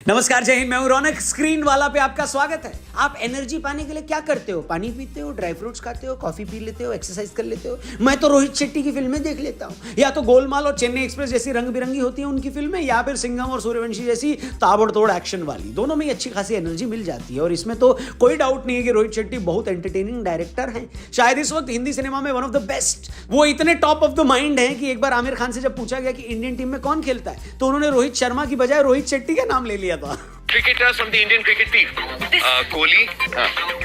नमस्कार, जय हिंद। मैं हूं रौनक। स्क्रीन वाला पे आपका स्वागत है। आप एनर्जी पाने के लिए क्या करते हो? पानी पीते हो, ड्राई फ्रूट्स खाते हो, कॉफी पी लेते हो, एक्सरसाइज कर लेते हो। मैं तो रोहित शेट्टी की फिल्में देख लेता हूं, या तो गोलमाल और चेन्नई एक्सप्रेस जैसी रंग बिरंगी होती है उनकी फिल्में, या फिर सिंघम और सूर्यवंशी जैसी ताबड़तोड़ एक्शन वाली। दोनों में अच्छी खासी एनर्जी मिल जाती है और इसमें तो कोई डाउट नहीं है कि रोहित शेट्टी बहुत एंटरटेनिंग डायरेक्टर हैं। शायद इस वक्त हिंदी सिनेमा में वन ऑफ द बेस्ट। वो इतने टॉप ऑफ द माइंड है कि एक बार आमिर खान से जब पूछा गया कि इंडियन टीम में कौन खेलता है, तो उन्होंने रोहित शर्मा की बजाय रोहित शेट्टी का नाम ले लिया था। Cricketers from the Indian cricket team. Kohli,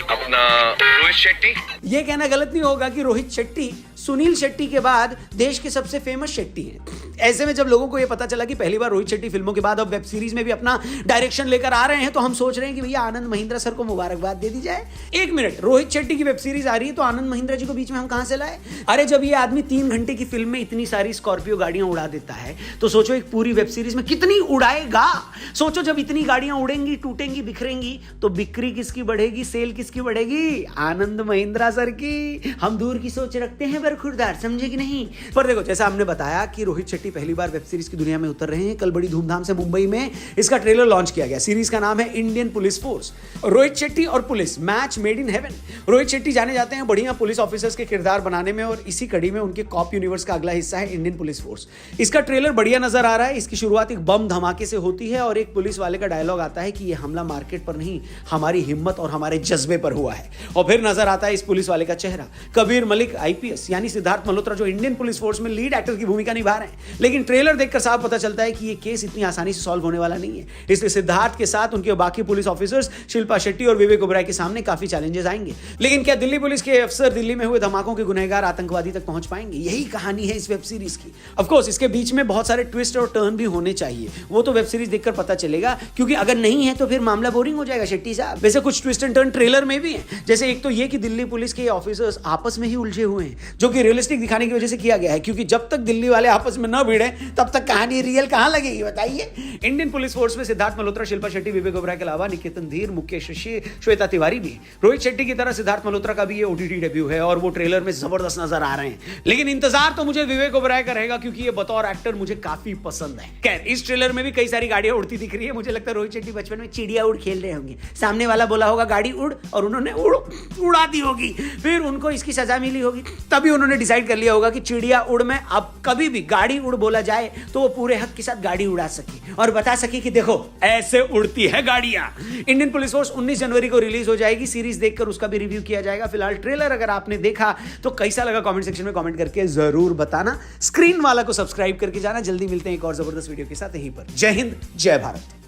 अपना रोहित शेट्टी। ये कहना गलत नहीं होगा कि रोहित शेट्टी सुनील शेट्टी के बाद देश के सबसे फेमस शेट्टी हैं। ऐसे में जब लोगों को ये पता चला कि पहली बार रोहित शेट्टी फिल्मों के बाद अब वेब सीरीज में भी अपना डायरेक्शन लेकर आ रहे हैं, तो हम सोच रहे हैं कि भैया आनंद महिंद्रा सर को मुबारकबाद दे दी जाए। एक मिनट, रोहित शेट्टी की वेब सीरीज आ रही है तो आनंद महिंद्रा जी को बीच में हम कहां से लाए? अरे जब ये आदमी 3 घंटे की फिल्म में इतनी सारी स्कॉर्पियो गाड़ियां उड़ा देता है, तो सोचो एक पूरी वेब सीरीज में कितनी उड़ाएगा। सोचो जब इतनी गाड़ियां उड़ेंगी, टूटेंगी, बिखरेंगी, तो बिक्री किसकी बढ़ेगी, सेल किसकी बढ़ेगी? आनंद महिंद्रा सर की। हम दूर की सोच रखते हैं बरखुरदार, समझे कि नहीं? पर देखो, जैसा हमने बताया कि रोहित शेट्टी पहली बार वेब सीरीज की दुनिया में उतर रहे हैं। कल बड़ी धूमधाम से मुंबई में इसका ट्रेलर लॉन्च किया गया। सीरीज का नाम है Indian Police Force. Rohit Shetty और police, match made in heaven. Rohit Shetty जाने जाते हैं बढ़िया पुलिस ऑफिसर्स के किरदार बनाने में, और इसी कड़ी में उनके कॉप यूनिवर्स का अगला हिस्सा है इंडियन पुलिस फोर्स। इसका ट्रेलर बढ़िया नजर आ रहा है। इसकी शुरुआत एक बम धमाके से होती है और एक पुलिस वाले का डायलॉग आता है कि यह हमला मार्केट पर नहीं, हमारी हिम्मत और हमारे जज्बे पर हुआ है। और फिर नजर आता है इस पुलिस वाले का चेहरा। कबीर मलिक आईपीएस यानी सिद्धार्थ मल्होत्रा, जो इंडियन पुलिस फोर्स में लीड एक्टर की भूमिका निभा रहे हैं। लेकिन ट्रेलर देखकर साफ पता चलता है कि ये केस इतनी आसानी से सॉल्व होने वाला नहीं है। इसलिए सिद्धार्थ के साथ उनके बाकी पुलिस ऑफिसर्स शिल्पा शेट्टी और विवेक ओबराय के सामने काफी चैलेंजेस आएंगे। लेकिन क्या दिल्ली पुलिस के अफसर दिल्ली में हुए धमाकों के गुनहगार आतंकवादी तक पहुंच पाएंगे? यही कहानी है इस वेब सीरीज की। ऑफ कोर्स इसके बीच में बहुत सारे ट्विस्ट और टर्न भी होने चाहिए, वो तो वेब सीरीज देखकर पता चलेगा, क्योंकि अगर नहीं है तो फिर मामला बोरिंग हो जाएगा शेट्टी साहब। वैसे कुछ ट्विस्ट एंड टर्न ट्रेलर में भी है। जैसे एक तो ये कि दिल्ली पुलिस के ऑफिसर्स आपस में ही उलझे हुए हैं, जो कि रियलिस्टिक दिखाने की वजह से किया गया है, क्योंकि जब तक दिल्ली वाले आपस में न भिड़े तब तक कहानी रियल कहां लगेगी, बताइए। इंडियन पुलिस फोर्स में सिद्धार्थ मल्होत्रा, शिल्पा शेट्टी, विवेक ओबराय के अलावा निकेतन धीर, मुकेश ऋषि, श्वेता तिवारी भी। रोहित शेट्टी की तरह सिद्धार्थ मल्होत्रा का भी ये ओटीटी डेब्यू है और वो ट्रेलर में जबरदस्त नजर आ रहे हैं। लेकिन इंतजार तो मुझे विवेक ओबराय का रहेगा, क्योंकि ये बतौर एक्टर मुझे काफी पसंद है। खैर, इस ट्रेलर में भी कई सारी गाड़ियां उड़ती दिख रही है। मुझे लगता है रोहित शेट्टी बचपन में चिड़िया उड़ खेल रहे होंगे। सामने वाला बोला होगा गाड़ी उड़, और उन्होंने उड़ा दी होगी। फिर उनको इसकी सजा मिली होगी, तभी उन्होंने डिसाइड कर लिया होगा कि चिड़िया उड़ में अब कभी भी गाड़ी उड़ बोला जाए तो वो पूरे हक के साथ गाड़ी उड़ा सके और बता सके कि देखो ऐसे उड़ती है गाड़ियां। इंडियन पुलिस फोर्स 19 जनवरी को रिलीज हो जाएगी। सीरीज देखकर उसका भी रिव्यू किया जाएगा। फिलहाल ट्रेलर अगर आपने देखा तो कैसा लगा कमेंट सेक्शन में कमेंट करके जरूर बताना। स्क्रीन वाला को सब्सक्राइब करके जाना। जल्दी मिलते हैं एक और जबरदस्त वीडियो के साथ यहीं पर। जय हिंद, जय भारत।